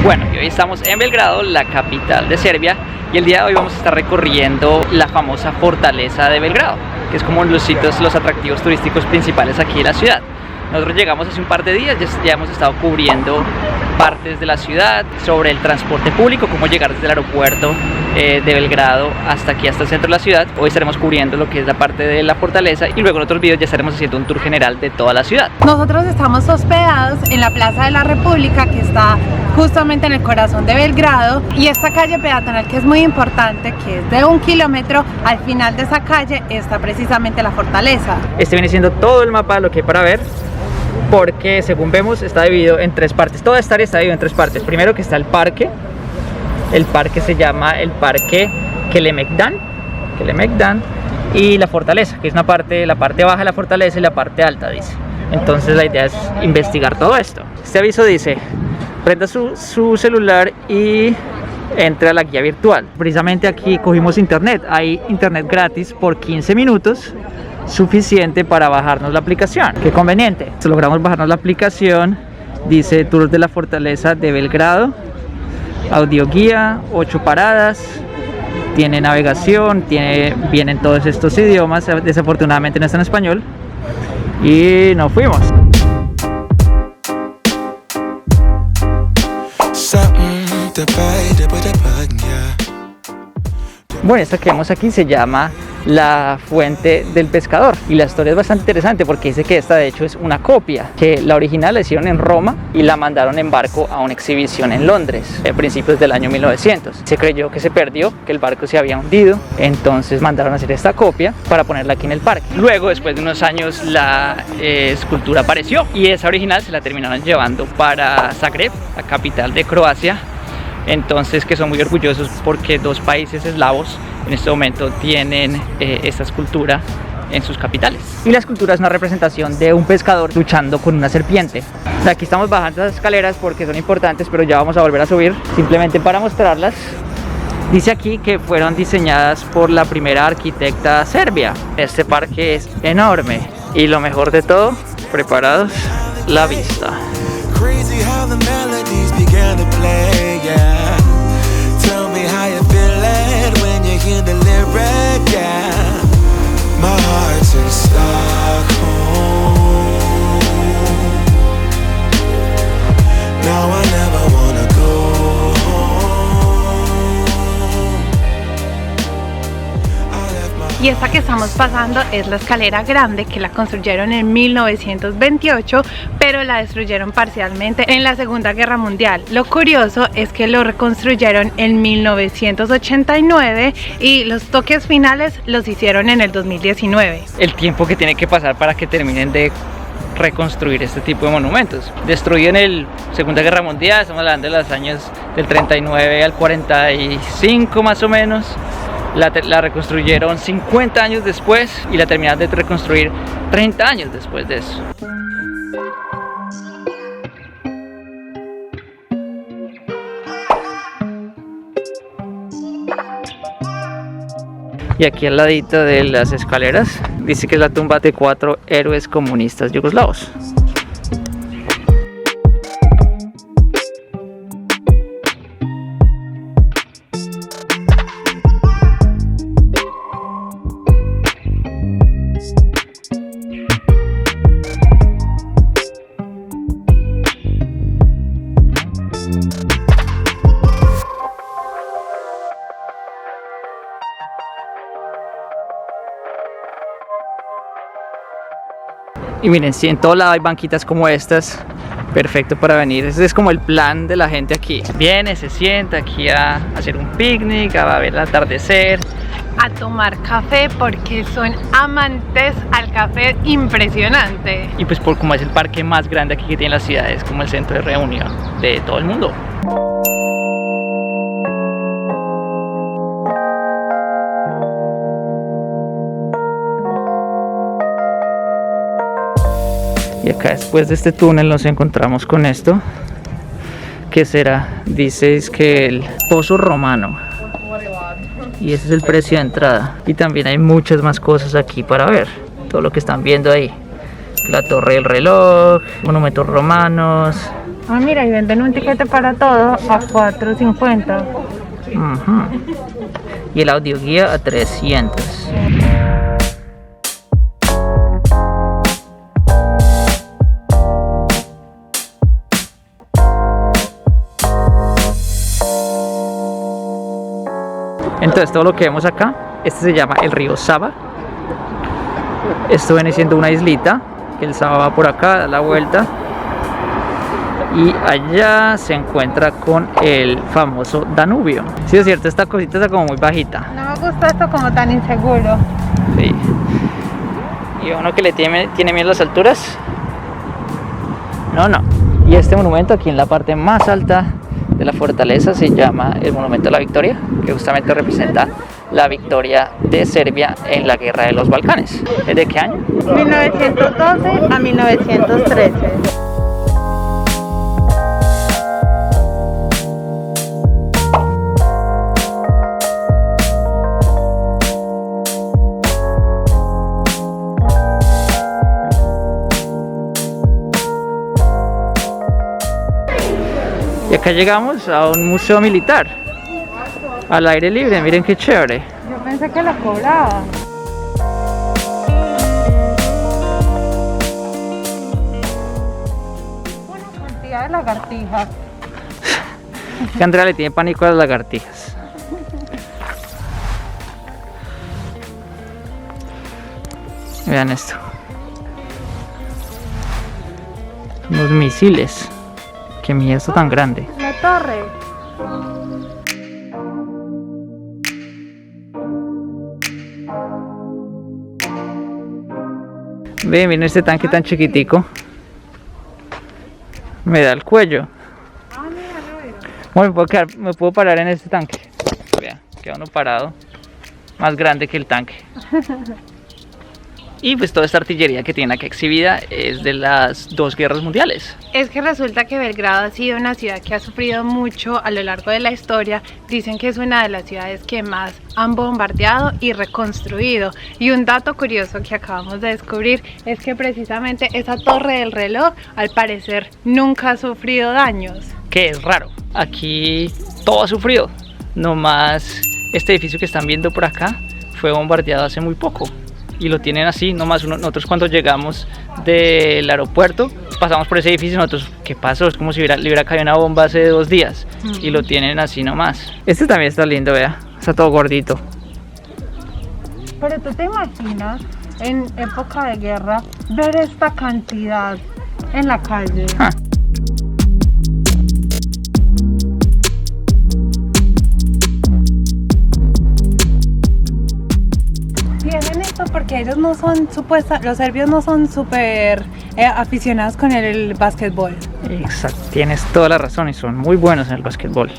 Bueno, y hoy estamos en Belgrado, la capital de Serbia, y el día de hoy vamos a estar recorriendo la famosa fortaleza de Belgrado, que es como los sitios, los atractivos turísticos principales aquí en la ciudad. Nosotros llegamos hace un par de días, ya hemos estado cubriendo partes de la ciudad, sobre el transporte público, cómo llegar desde el aeropuerto de Belgrado hasta aquí, hasta el centro de la ciudad. Hoy estaremos cubriendo lo que es la parte de la fortaleza y luego en otros videos ya estaremos haciendo un tour general de toda la ciudad. Nosotros estamos hospedados en la Plaza de la República, que está justamente en el corazón de Belgrado, y esta calle peatonal, que es muy importante, que es de 1 kilómetro, al final de esa calle está precisamente la fortaleza. Este viene siendo todo el mapa de lo que hay para ver, porque según vemos está dividido en 3 partes. Toda esta área está dividida en 3 partes. Primero que está el parque se llama el Parque Kelemekdan, y la fortaleza, que es una parte, la parte baja de la fortaleza y la parte alta, dice. Entonces la idea es investigar todo esto. Este aviso dice: prenda su celular y entre a la guía virtual. Precisamente aquí cogimos internet, hay internet gratis por 15 minutos, suficiente para bajarnos la aplicación. Qué conveniente. Logramos bajarnos la aplicación. Dice Tour de la Fortaleza de Belgrado, audioguía, 8 paradas, tiene navegación, vienen todos estos idiomas. Desafortunadamente no está en español y nos fuimos. Bueno, esta que vemos aquí se llama la Fuente del Pescador, y la historia es bastante interesante porque dice que esta de hecho es una copia, que la original la hicieron en Roma y la mandaron en barco a una exhibición en Londres a principios del año 1900. Se creyó que se perdió, que el barco se había hundido, entonces mandaron a hacer esta copia para ponerla aquí en el parque. Luego, después de unos años, la escultura apareció y esa original se la terminaron llevando para Zagreb, la capital de Croacia. Entonces, que son muy orgullosos porque 2 países eslavos en este momento tienen esta escultura en sus capitales. Y la escultura es una representación de un pescador luchando con una serpiente. Aquí estamos bajando las escaleras porque son importantes, pero ya vamos a volver a subir simplemente para mostrarlas. Dice aquí que fueron diseñadas por la primera arquitecta serbia. Este parque es enorme y lo mejor de todo, preparados, la vista. Crazy how the melodies began to play, yeah. Tell me how you feeling when you hear the lyric, yeah. My heart's in Stockholm. Now I never wanna go home. Y esta que estamos pasando es la escalera grande, que la construyeron en 1928, pero la destruyeron parcialmente en la Segunda Guerra Mundial. Lo curioso es que lo reconstruyeron en 1989 y los toques finales los hicieron en el 2019. El tiempo que tiene que pasar para que terminen de reconstruir este tipo de monumentos. Destruido en la Segunda Guerra Mundial, estamos hablando de los años del 39 al 45 más o menos. La reconstruyeron 50 años después y la terminaron de reconstruir 30 años después de eso. Y aquí al ladito de las escaleras dice que es la tumba de 4 héroes comunistas yugoslavos. Y miren, si en todo lado hay banquitas como estas, perfecto para venir. Ese es como el plan de la gente aquí. Viene, se sienta aquí a hacer un picnic, a ver el atardecer, a tomar café, porque son amantes al café impresionante. Y pues por como es el parque más grande aquí que tiene la ciudad, es como el centro de reunión de todo el mundo. Y acá después de este túnel nos encontramos con esto, que será, dices que el Pozo Romano, y ese es el precio de entrada. Y también hay muchas más cosas aquí para ver, todo lo que están viendo ahí: la Torre del Reloj, monumentos romanos, Ah, mira, y venden un tiquete para todo a $4.50. Y el audioguía a 300. Entonces todo lo que vemos acá, este se llama el río Sava. Esto viene siendo una islita, que el Sava va por acá, da la vuelta. Y allá se encuentra con el famoso Danubio. Sí, es cierto, esta cosita está como muy bajita. No me gusta esto como tan inseguro. Sí. Y uno que le tiene miedo a las alturas. No. Y este monumento aquí en la parte más alta de la fortaleza se llama el Monumento a la Victoria, que justamente representa la victoria de Serbia en la Guerra de los Balcanes. ¿Es de qué año? 1912 a 1913. Y acá llegamos a un museo militar al aire libre, miren qué chévere. Yo pensé que lo cobraba. Una cantidad de lagartijas. Que Andrea le tiene pánico a las lagartijas. Vean esto. Los misiles. Qué miedo tan grande. La torre. Miren este tanque tan chiquitico. Me da el cuello. Bueno, me puedo parar en este tanque. Vean, queda uno parado. Más grande que el tanque. Y pues toda esta artillería que tiene aquí exhibida es de las dos guerras mundiales. Es que resulta que Belgrado ha sido una ciudad que ha sufrido mucho a lo largo de la historia. Dicen que es una de las ciudades que más han bombardeado y reconstruido. Y un dato curioso que acabamos de descubrir es que precisamente esa torre del reloj al parecer nunca ha sufrido daños. Que es raro, aquí todo ha sufrido. Nomás este edificio que están viendo por acá fue bombardeado hace muy poco. Y lo tienen así, nomás nosotros cuando llegamos del aeropuerto pasamos por ese edificio y nosotros, ¿qué pasó? Es como si le hubiera caído una bomba hace 2 días. Y lo tienen así nomás. Este también está lindo, vea, está todo gordito. Pero tú te imaginas en época de guerra ver esta cantidad en la calle. Tienen esto porque ellos no son los serbios no son súper aficionados con el básquetbol. Exacto, tienes toda la razón y son muy buenos en el básquetbol.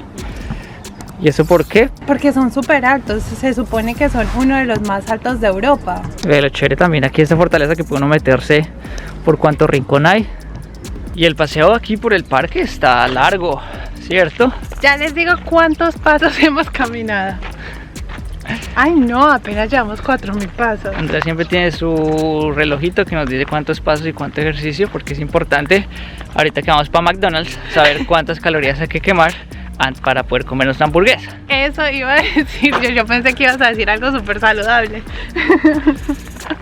¿Y eso por qué? Porque son súper altos, se supone que son uno de los más altos de Europa. Ve lo chévere también aquí esta fortaleza que puede uno meterse por cuánto rincón hay. Y el paseo aquí por el parque está largo, ¿cierto? Ya les digo cuántos pasos hemos caminado. Ay no, apenas llevamos 4.000 pasos. Andrea siempre tiene su relojito que nos dice cuántos pasos y cuánto ejercicio, porque es importante ahorita que vamos para McDonald's saber cuántas calorías hay que quemar para poder comer nuestra hamburguesa. Eso iba a decir, yo pensé que ibas a decir algo súper saludable.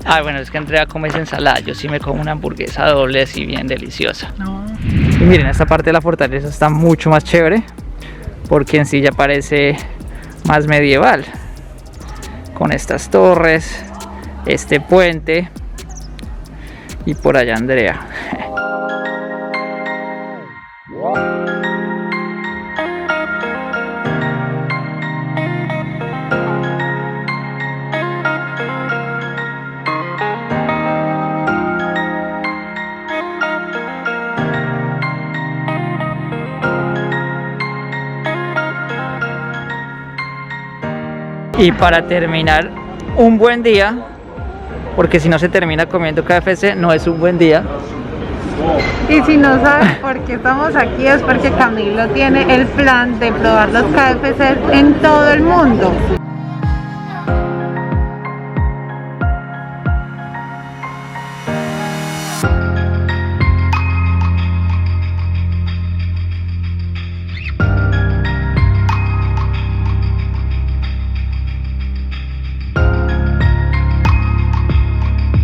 Ah, bueno, es que Andrea come esa ensalada, yo sí me como una hamburguesa doble así bien deliciosa. No. Y miren, esta parte de la fortaleza está mucho más chévere, porque en sí ya parece más medieval. Con estas torres, este puente y por allá Andrea. Y para terminar un buen día, porque si no se termina comiendo KFC no es un buen día. Y si no sabes por qué estamos aquí es porque Camilo tiene el plan de probar los KFC en todo el mundo.